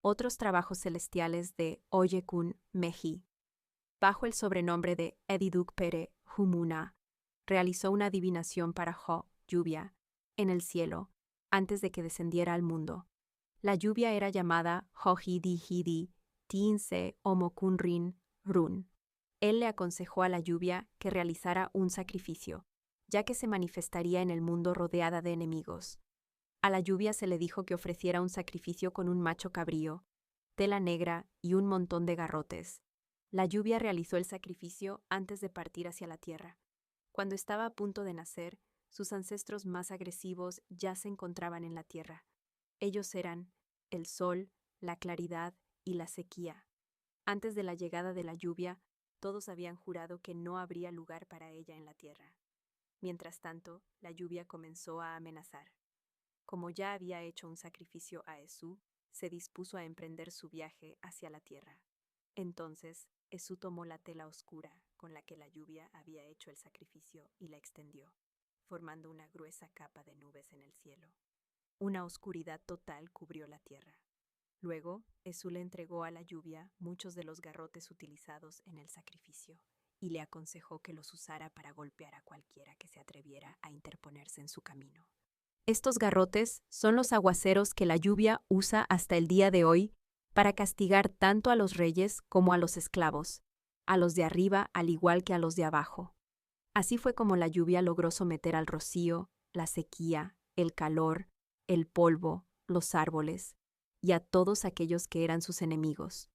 otros trabajos celestiales de Oyekun Meji. Bajo el sobrenombre de Ediduk Pere Humuna, realizó una adivinación para Ho, lluvia, en el cielo, antes de que descendiera al mundo. La lluvia era llamada Hohidi Hidi, Tiinse Omokunrin Run. Él le aconsejó a la lluvia que realizara un sacrificio, ya que se manifestaría en el mundo rodeada de enemigos. A la lluvia se le dijo que ofreciera un sacrificio con un macho cabrío, tela negra y un montón de garrotes. La lluvia realizó el sacrificio antes de partir hacia la tierra. Cuando estaba a punto de nacer, sus ancestros más agresivos ya se encontraban en la tierra. Ellos eran el sol, la claridad y la sequía. Antes de la llegada de la lluvia, todos habían jurado que no habría lugar para ella en la tierra. Mientras tanto, la lluvia comenzó a amenazar. Como ya había hecho un sacrificio a Esú, se dispuso a emprender su viaje hacia la tierra. Entonces, Esú tomó la tela oscura con la que la lluvia había hecho el sacrificio y la extendió, formando una gruesa capa de nubes en el cielo. Una oscuridad total cubrió la tierra. Luego, Esú le entregó a la lluvia muchos de los garrotes utilizados en el sacrificio y le aconsejó que los usara para golpear a cualquiera que se atreviera a interponerse en su camino. Estos garrotes son los aguaceros que la lluvia usa hasta el día de hoy para castigar tanto a los reyes como a los esclavos, a los de arriba al igual que a los de abajo. Así fue como la lluvia logró someter al rocío, la sequía, el calor, el polvo, los árboles, y a todos aquellos que eran sus enemigos.